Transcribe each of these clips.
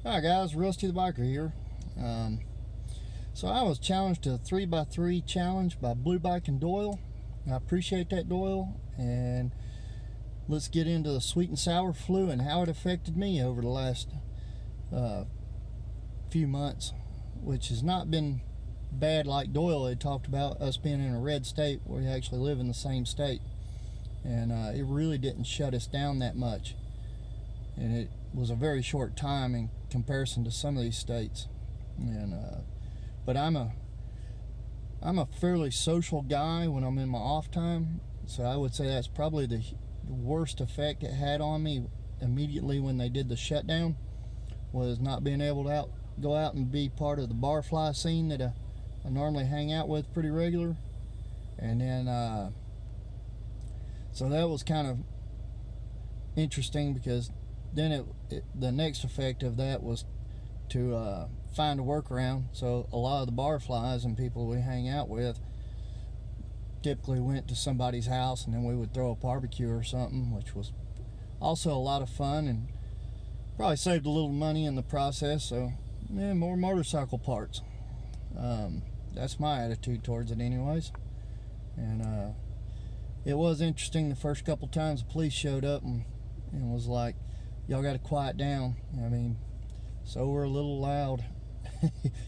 Hi guys, Rusty the Biker here. So I was challenged to a 3x3 challenge by Blue Bike and Doyle. I appreciate that, Doyle, and let's get into the sweet and sour flu and how it affected me over the last few months, which has not been bad like Doyle had talked about, us being in a red state where we actually live in the same state, and it really didn't shut us down that much, and it was a very short time in comparison to some of these states. And but I'm a fairly social guy when I'm in my off time, so I would say that's probably the worst effect it had on me immediately when they did the shutdown, was not being able to go out and be part of the barfly scene that I normally hang out with pretty regular. And then so that was kind of interesting, because then the next effect of that was to find a workaround. So a lot of the barflies and people we hang out with typically went to somebody's house, and then we would throw a barbecue or something, which was also a lot of fun and probably saved a little money in the process. So yeah, more motorcycle parts. That's my attitude towards it anyways. And it was interesting the first couple times the police showed up and was like, y'all got to quiet down. I mean, so we're a little loud.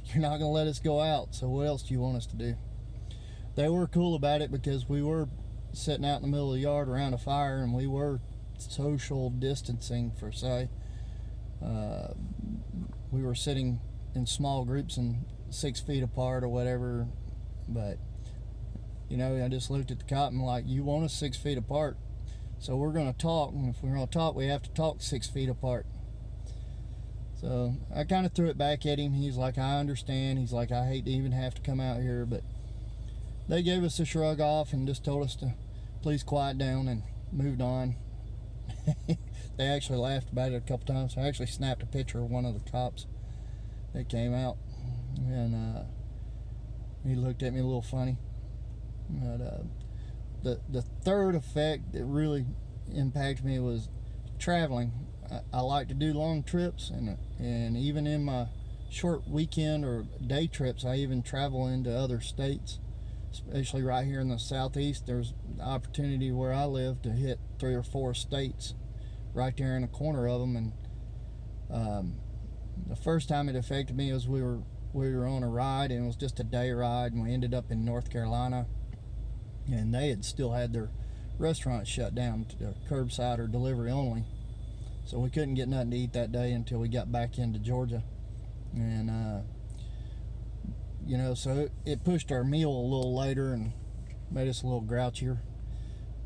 You're not going to let us go out, so what else do you want us to do? They were cool about it, because we were sitting out in the middle of the yard around a fire, and we were social distancing, per se. We were sitting in small groups and 6 feet apart or whatever, but you know, I just looked at the cop and like, you want us 6 feet apart, so we're going to talk, and if we're going to talk, we have to talk 6 feet apart. So I kind of threw it back at him. He's like, I understand. He's like, I hate to even have to come out here, but they gave us a shrug off and just told us to please quiet down and moved on. They actually laughed about it a couple times. I actually snapped a picture of one of the cops that came out, and he looked at me a little funny. But the third effect that really impacted me was traveling. I like to do long trips, and even in my short weekend or day trips, I even travel into other states, especially right here in the southeast. There's the opportunity where I live to hit 3 or 4 states right there in a corner of them. And the first time it affected me was we were on a ride, and it was just a day ride, and we ended up in North Carolina, and they had still had their restaurant shut down to curbside or delivery only. So we couldn't get nothing to eat that day until we got back into Georgia. And you know, so it pushed our meal a little later and made us a little grouchier.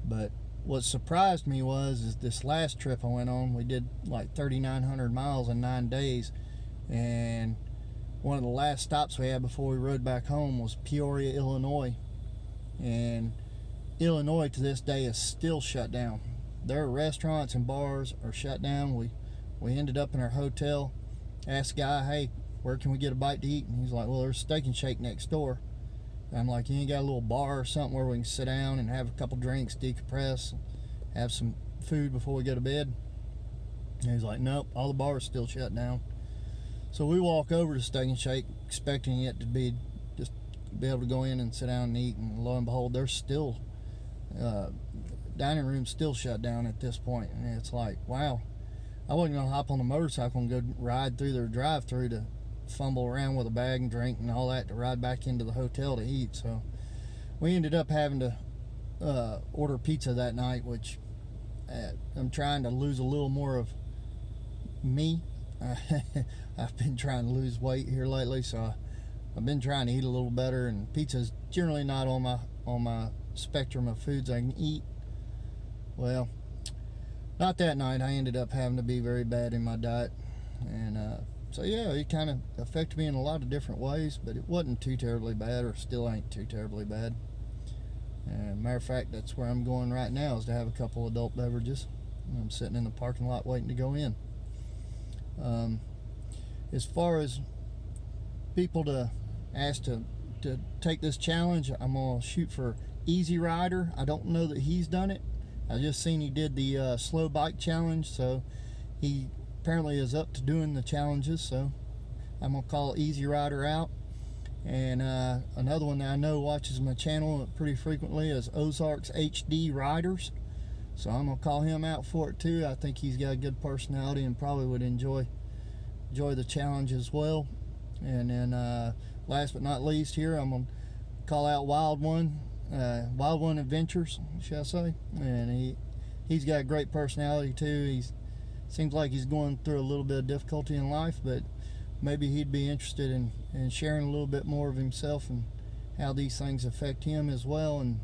But what surprised me is this last trip I went on, we did like 3,900 miles in 9 days, and one of the last stops we had before we rode back home was Peoria, Illinois. And Illinois to this day is still shut down. Their restaurants and bars are shut down. We ended up in our hotel, asked the guy, hey, where can we get a bite to eat? And he's like, well, there's Steak and Shake next door. And I'm like, you ain't got a little bar or something where we can sit down and have a couple drinks, decompress, have some food before we go to bed? And he's like, nope, all the bars still shut down. So we walk over to Steak and Shake expecting it to be just be able to go in and sit down and eat, and lo and behold, there's still dining room still shut down at this point. And it's like, wow, I wasn't gonna hop on the motorcycle and go ride through their drive-through to fumble around with a bag and drink and all that to ride back into the hotel to eat. So we ended up having to order pizza that night, which I'm trying to lose a little more of me. I've been trying to lose weight here lately, so I've been trying to eat a little better, and pizza's generally not on my spectrum of foods I can eat. Well, not that night. I ended up having to be very bad in my diet, and so yeah, it kind of affected me in a lot of different ways, but it wasn't too terribly bad, or still ain't too terribly bad. And matter of fact, that's where I'm going right now, is to have a couple adult beverages. I'm sitting in the parking lot waiting to go in. As far as people to ask to take this challenge, I'm gonna shoot for Easy Rider. I don't know that he's done it. I just seen he did the slow bike challenge, so he apparently is up to doing the challenges, so I'm gonna call Easy Rider out. And another one that I know watches my channel pretty frequently is Ozarks HD Riders, so I'm gonna call him out for it too. I think he's got a good personality and probably would enjoy the challenge as well. And then last but not least here, I'm gonna call out Wild One Adventures, shall I say. And he's got a great personality too. He seems like he's going through a little bit of difficulty in life, but maybe he'd be interested in sharing a little bit more of himself and how these things affect him as well, and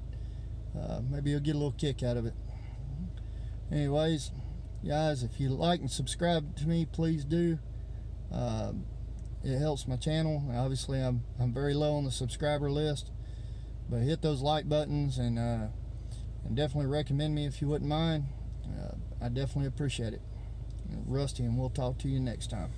maybe he'll get a little kick out of it. Anyways, guys, if you like and subscribe to me, please do. It helps my channel. Obviously, I'm very low on the subscriber list, but hit those like buttons and definitely recommend me if you wouldn't mind. I definitely appreciate it. Rusty, and we'll talk to you next time.